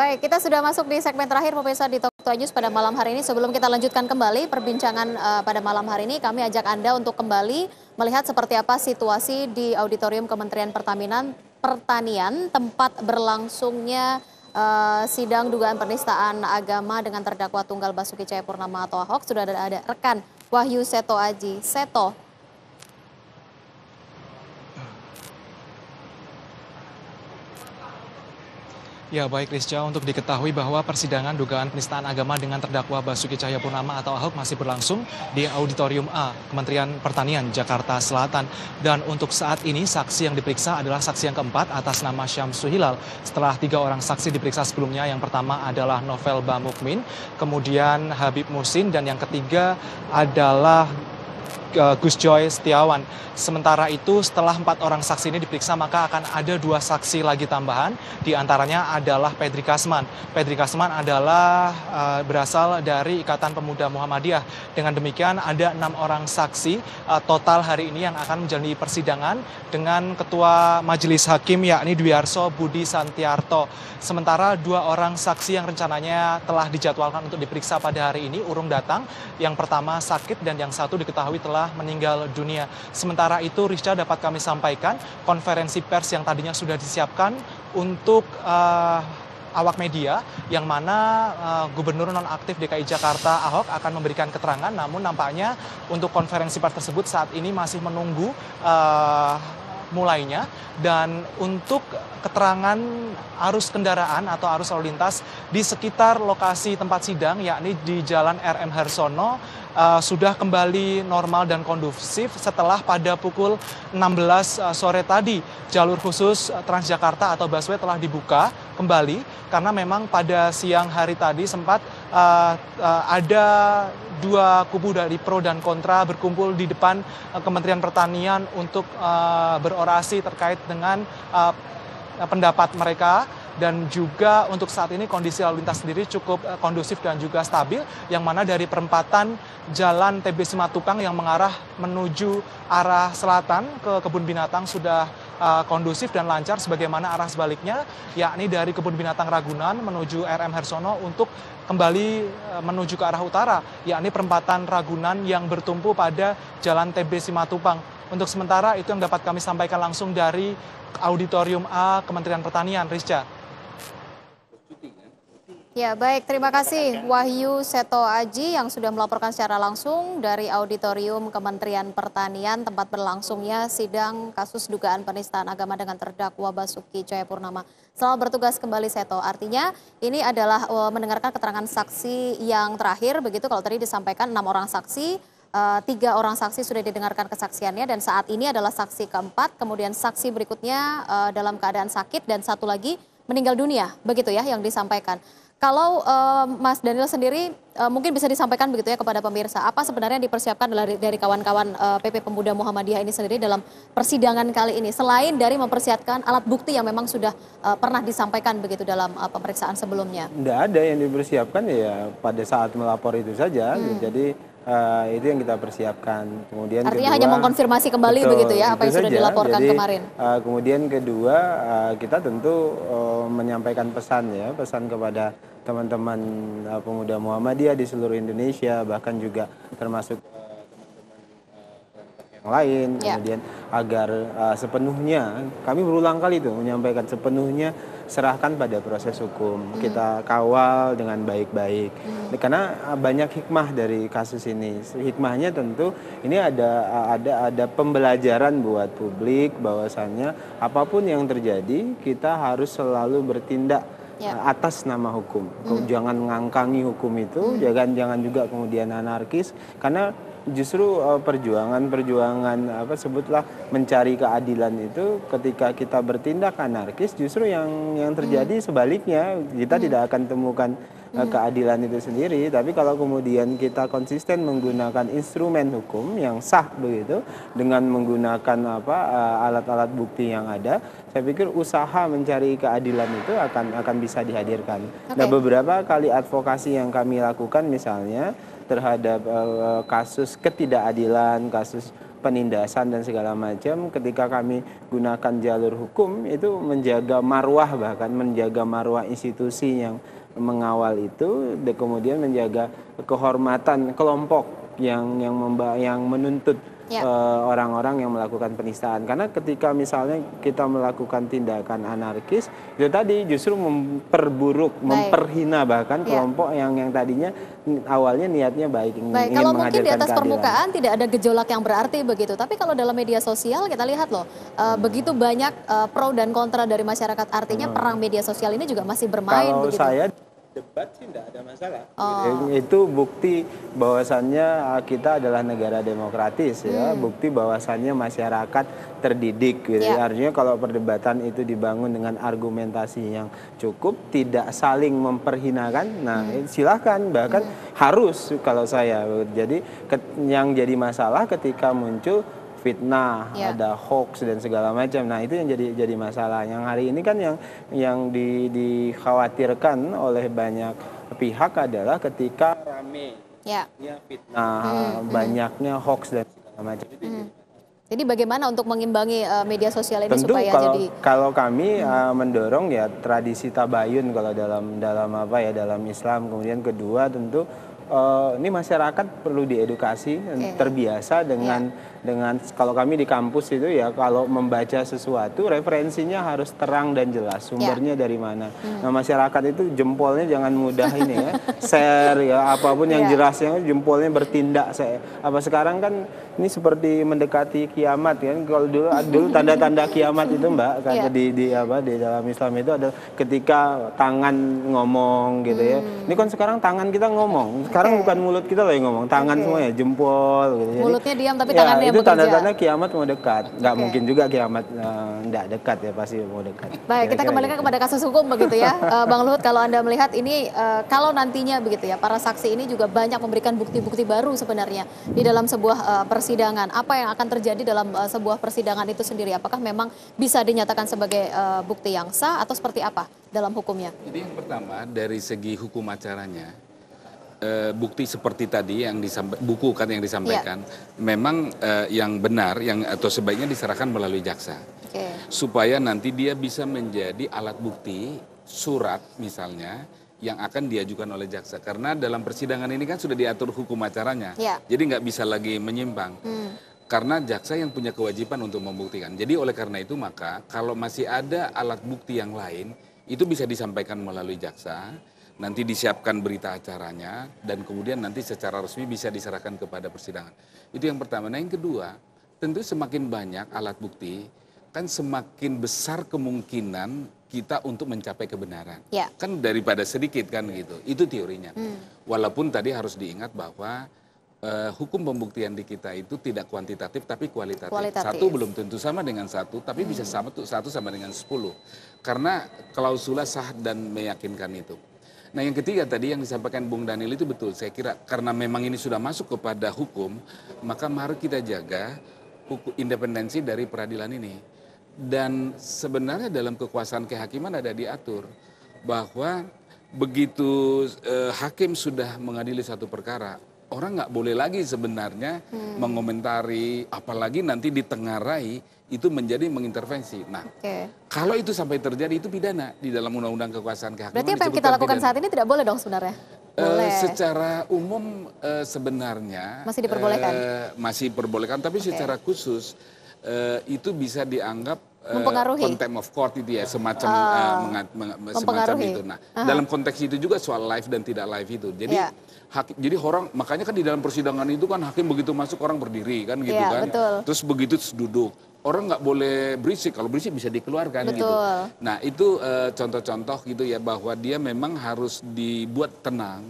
Baik, kita sudah masuk di segmen terakhir pemirsa di Talk to News pada malam hari ini. Sebelum kita lanjutkan kembali perbincangan pada malam hari ini, kami ajak Anda untuk kembali melihat seperti apa situasi di Auditorium Kementerian Pertanian tempat berlangsungnya sidang dugaan penistaan agama dengan terdakwa tunggal Basuki Cahayapurnama atau Ahok. Sudah ada rekan Wahyu Seto Aji. Seto. Ya baik Rizka, untuk diketahui bahwa persidangan dugaan penistaan agama dengan terdakwa Basuki Cahayapurnama atau Ahok masih berlangsung di Auditorium A, Kementerian Pertanian, Jakarta Selatan. Dan untuk saat ini saksi yang diperiksa adalah saksi yang keempat atas nama Syamsu Hilal. Setelah 3 orang saksi diperiksa sebelumnya, yang pertama adalah Novel Bamukmin, kemudian Habib Muhsin, dan yang ketiga adalah Gus Joy Setiawan. Sementara itu setelah 4 orang saksi ini diperiksa, maka akan ada 2 saksi lagi tambahan. Di antaranya adalah Pedri Kasman. Pedri Kasman adalah berasal dari Ikatan Pemuda Muhammadiyah. Dengan demikian ada 6 orang saksi total hari ini yang akan menjalani persidangan dengan Ketua Majelis Hakim yakni Dwiarso Budi Santiarto. Sementara 2 orang saksi yang rencananya telah dijadwalkan untuk diperiksa pada hari ini urung datang. Yang pertama sakit dan yang satu diketahui telah meninggal dunia. Sementara itu Rizka, dapat kami sampaikan konferensi pers yang tadinya sudah disiapkan untuk awak media, yang mana Gubernur nonaktif DKI Jakarta Ahok akan memberikan keterangan, namun nampaknya untuk konferensi pers tersebut saat ini masih menunggu mulainya. Dan untuk keterangan arus kendaraan atau arus lalu lintas di sekitar lokasi tempat sidang yakni di Jalan RM Harsono sudah kembali normal dan kondusif setelah pada pukul 16 sore tadi jalur khusus Transjakarta atau busway telah dibuka kembali, karena memang pada siang hari tadi sempat ada 2 kubu dari pro dan kontra berkumpul di depan Kementerian Pertanian untuk berorasi terkait dengan pendapat mereka. Dan juga untuk saat ini kondisi lalu lintas sendiri cukup kondusif dan juga stabil, yang mana dari perempatan Jalan TB Simatupang yang mengarah menuju arah selatan ke Kebun Binatang sudah kondusif dan lancar, sebagaimana arah sebaliknya yakni dari Kebun Binatang Ragunan menuju RM Harsono untuk kembali menuju ke arah utara, yakni perempatan Ragunan yang bertumpu pada Jalan TB Simatupang. Untuk sementara itu yang dapat kami sampaikan langsung dari Auditorium A Kementerian Pertanian, Rizka. Ya baik, terima kasih Wahyu Seto Aji yang sudah melaporkan secara langsung dari Auditorium Kementerian Pertanian tempat berlangsungnya sidang kasus dugaan penistaan agama dengan terdakwa Basuki Cahayapurnama. Selamat bertugas kembali Seto. Artinya ini adalah mendengarkan keterangan saksi yang terakhir, begitu kalau tadi disampaikan 6 orang saksi, 3 orang saksi sudah didengarkan kesaksiannya dan saat ini adalah saksi keempat, kemudian saksi berikutnya dalam keadaan sakit dan satu lagi meninggal dunia, begitu ya yang disampaikan. Kalau Mas Daniel sendiri mungkin bisa disampaikan begitu ya kepada pemirsa, apa sebenarnya yang dipersiapkan dari kawan-kawan PP Pemuda Muhammadiyah ini sendiri dalam persidangan kali ini, selain dari mempersiapkan alat bukti yang memang sudah pernah disampaikan begitu dalam pemeriksaan sebelumnya? Tidak ada yang dipersiapkan, ya pada saat melapor itu saja. Jadi itu yang kita persiapkan. Kemudian artinya kedua, hanya mengkonfirmasi kembali betul, begitu ya apa yang saja. sudah dilaporkan Jadi, kemarin. Kemudian kedua, kita tentu menyampaikan pesan kepada teman-teman pemuda Muhammadiyah di seluruh Indonesia, bahkan juga termasuk yang lain, kemudian agar sepenuhnya, kami berulang kali itu menyampaikan, sepenuhnya serahkan pada proses hukum, kita kawal dengan baik-baik, karena banyak hikmah dari kasus ini. Hikmahnya tentu ini ada pembelajaran buat publik, bahwasannya apapun yang terjadi kita harus selalu bertindak atas nama hukum. Jangan mengangkangi hukum itu, jangan juga kemudian anarkis, karena justru perjuangan sebutlah mencari keadilan itu, ketika kita bertindak anarkis justru yang terjadi sebaliknya, kita tidak akan temukan keadilan itu sendiri. Tapi kalau kemudian kita konsisten menggunakan instrumen hukum yang sah begitu, dengan menggunakan alat-alat bukti yang ada, saya pikir usaha mencari keadilan itu akan bisa dihadirkan. Nah, beberapa kali advokasi yang kami lakukan misalnya terhadap kasus ketidakadilan, kasus penindasan dan segala macam, ketika kami gunakan jalur hukum itu menjaga marwah, bahkan menjaga marwah institusi yang mengawal itu, dan kemudian menjaga kehormatan kelompok yang menuntut orang-orang yang melakukan penistaan. Karena ketika misalnya kita melakukan tindakan anarkis, itu tadi justru memperburuk, memperhina bahkan kelompok yang tadinya awalnya niatnya baik, ingin kalau mungkin di menghadirkan atas permukaan tidak ada gejolak yang berarti begitu, tapi kalau dalam media sosial kita lihat loh, begitu banyak pro dan kontra dari masyarakat, artinya perang media sosial ini juga masih bermain kalau begitu. Saya debat sih tidak ada masalah. Itu bukti bahwasannya kita adalah negara demokratis ya, bukti bahwasannya masyarakat terdidik gitu. Artinya kalau perdebatan itu dibangun dengan argumentasi yang cukup, tidak saling memperhinakan, nah silahkan, bahkan harus kalau saya. Jadi yang jadi masalah ketika muncul fitnah, ada hoax dan segala macam. Nah, itu yang jadi masalah. Yang hari ini kan yang dikhawatirkan oleh banyak pihak adalah ketika rame fitnah, banyaknya hoax dan segala macam. Jadi bagaimana untuk mengimbangi media sosial ini tentu supaya kalau kami mendorong ya tradisi tabayun kalau dalam Islam. Kemudian kedua tentu ini masyarakat perlu diedukasi, terbiasa dengan kalau kami di kampus itu ya, kalau membaca sesuatu referensinya harus terang dan jelas, sumbernya dari mana. Nah, masyarakat itu jempolnya jangan mudah ini ya, share ya, apapun yang jelasnya jempolnya bertindak. Sekarang kan ini seperti mendekati kiamat kan. Kalau dulu tanda-tanda kiamat itu Mbak kan di dalam Islam itu ada ketika tangan ngomong gitu ya. Ini kan sekarang tangan kita ngomong. Sekarang bukan mulut kita loh yang ngomong, tangan semuanya, jempol gitu. Mulutnya diam tapi tangannya itu bekerja. tanda-tanda kiamat mau dekat. Nggak mungkin juga kiamat nggak dekat ya, pasti mau dekat. Baik, kita kembalikan kepada kasus hukum begitu ya. Bang Luhut, kalau Anda melihat ini, kalau nantinya begitu ya, para saksi ini juga banyak memberikan bukti-bukti baru sebenarnya di dalam sebuah persidangan. Apa yang akan terjadi dalam sebuah persidangan itu sendiri? Apakah memang bisa dinyatakan sebagai bukti yang sah atau seperti apa dalam hukumnya? Jadi yang pertama dari segi hukum acaranya, bukti seperti tadi yang buku kan yang disampaikan, memang yang benar atau sebaiknya diserahkan melalui jaksa, supaya nanti dia bisa menjadi alat bukti surat misalnya yang akan diajukan oleh jaksa. Karena dalam persidangan ini kan sudah diatur hukum acaranya, jadi nggak bisa lagi menyimpang. Karena jaksa yang punya kewajiban untuk membuktikan. Jadi oleh karena itu maka kalau masih ada alat bukti yang lain, itu bisa disampaikan melalui jaksa, nanti disiapkan berita acaranya, dan kemudian nanti secara resmi bisa diserahkan kepada persidangan. Itu yang pertama. Nah yang kedua, tentu semakin banyak alat bukti, kan semakin besar kemungkinan kita untuk mencapai kebenaran. Kan daripada sedikit kan gitu, itu teorinya. Walaupun tadi harus diingat bahwa hukum pembuktian di kita itu tidak kuantitatif tapi kualitatif. Satu belum tentu sama dengan satu, tapi bisa satu sama dengan 10. Karena klausula sah dan meyakinkan itu. Nah yang ketiga tadi yang disampaikan Bung Daniel itu betul. Saya kira karena memang ini sudah masuk kepada hukum, maka mari kita jaga independensi dari peradilan ini. Dan sebenarnya dalam kekuasaan kehakiman ada diatur bahwa begitu hakim sudah mengadili satu perkara, orang nggak boleh lagi sebenarnya mengomentari, apalagi nanti ditengarai itu menjadi mengintervensi. Nah, kalau itu sampai terjadi itu pidana di dalam Undang-Undang Kekuasaan Kehakiman. Berarti apa yang kita lakukan saat ini tidak boleh dong sebenarnya? Boleh. Secara umum sebenarnya masih diperbolehkan. Masih diperbolehkan, tapi secara khusus itu bisa dianggap contempt of court itu ya, semacam itu. Nah, dalam konteks itu juga soal live dan tidak live itu. Jadi jadi orang, makanya kan di dalam persidangan itu kan hakim begitu masuk orang berdiri kan gitu kan. Betul. Terus begitu duduk. Orang nggak boleh berisik, kalau berisik bisa dikeluarkan gitu. Nah itu contoh-contoh gitu ya, bahwa dia memang harus dibuat tenang,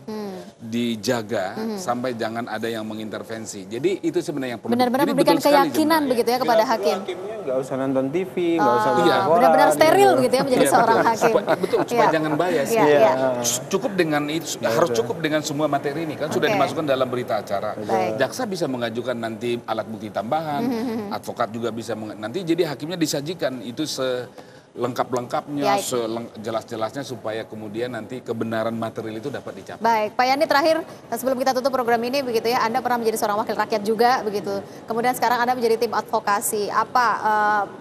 dijaga sampai jangan ada yang mengintervensi. Jadi itu sebenarnya yang perlu. Benar-benar memberikan keyakinan begitu ya kepada hakim. Hakimnya nggak usah nonton TV, nggak usah benar-benar steril gitu ya menjadi seorang hakim. Betul, supaya jangan bias. Cukup dengan itu, harus cukup dengan semua materi ini kan sudah dimasukkan dalam berita acara. Jaksa bisa mengajukan nanti alat bukti tambahan, advokat juga bisa nanti jadi hakimnya disajikan itu lengkap-lengkapnya, Baik. jelas-jelasnya supaya kemudian nanti kebenaran material itu dapat dicapai. Baik, Pak Yani terakhir sebelum kita tutup program ini begitu ya, Anda pernah menjadi seorang wakil rakyat juga begitu. Kemudian sekarang Anda menjadi tim advokasi. Apa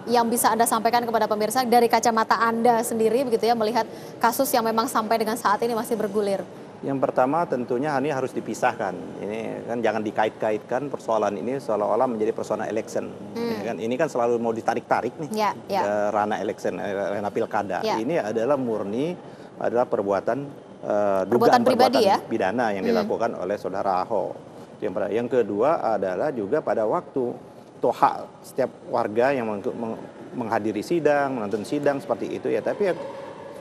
yang bisa Anda sampaikan kepada pemirsa dari kacamata Anda sendiri begitu ya melihat kasus yang memang sampai dengan saat ini masih bergulir? Yang pertama tentunya ini harus dipisahkan. Ini kan jangan dikait-kaitkan persoalan ini seolah-olah menjadi persoalan election. Ya kan? Ini kan selalu mau ditarik-tarik nih Ya, ya. ke ranah election, ranah pilkada. Ya. Ini adalah murni adalah perbuatan Perbuatan dugaan pribadi ya? pidana yang dilakukan oleh saudara Ahok. Yang kedua adalah juga pada waktu atau hak setiap warga yang menghadiri sidang, menonton sidang seperti itu ya. Tapi ya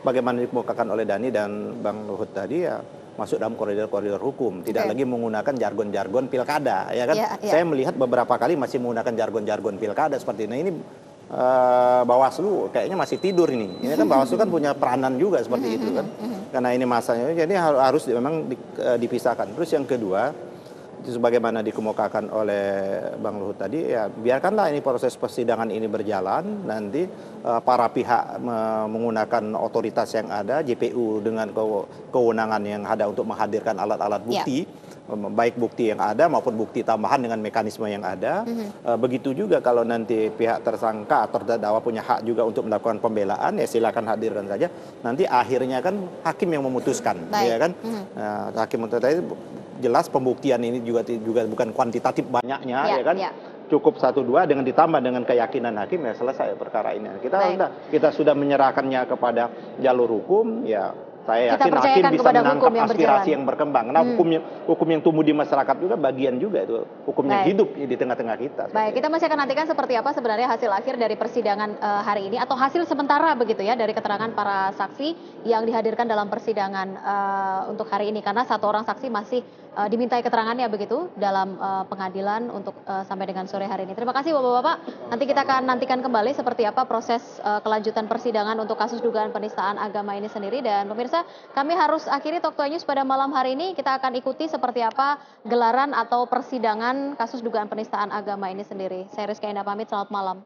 bagaimana dikemukakan oleh Dhani dan Bang Luhut tadi ya masuk dalam koridor-koridor hukum, tidak lagi menggunakan jargon-jargon pilkada, ya kan? Saya melihat beberapa kali masih menggunakan jargon-jargon pilkada seperti ini. Bawaslu kayaknya masih tidur ini. Ini kan Bawaslu kan punya peranan juga seperti itu kan, karena ini masanya, jadi harus memang dipisahkan. Terus yang kedua, itu sebagaimana dikemukakan oleh Bang Luhut tadi, ya biarkanlah ini proses persidangan ini berjalan, nanti para pihak menggunakan otoritas yang ada, JPU dengan kewenangan yang ada untuk menghadirkan alat-alat bukti, baik bukti yang ada maupun bukti tambahan dengan mekanisme yang ada. Begitu juga kalau nanti pihak tersangka atau terdakwa punya hak juga untuk melakukan pembelaan, ya silakan hadirkan saja. Nanti akhirnya kan hakim yang memutuskan, ya kan? Hakim tadi jelas pembuktian ini juga bukan kuantitatif banyaknya, ya kan? Cukup 1-2 dengan ditambah dengan keyakinan hakim ya selesai perkara ini. Kita sudah menyerahkannya kepada jalur hukum, ya saya yakin hakim bisa menangkap aspirasi yang berkembang. Nah, hukum yang tumbuh di masyarakat juga bagian juga itu hukum yang hidup di tengah-tengah kita. Baik, kita masih akan nantikan seperti apa sebenarnya hasil akhir dari persidangan hari ini atau hasil sementara begitu ya dari keterangan para saksi yang dihadirkan dalam persidangan untuk hari ini, karena satu orang saksi masih dimintai keterangannya begitu dalam pengadilan untuk sampai dengan sore hari ini. Terima kasih Bapak-bapak. Nanti kita akan nantikan kembali seperti apa proses kelanjutan persidangan untuk kasus dugaan penistaan agama ini sendiri. Dan pemirsa, kami harus akhiri Talk News pada malam hari ini. Kita akan ikuti seperti apa gelaran atau persidangan kasus dugaan penistaan agama ini sendiri. Saya Rizky Indah pamit, selamat malam.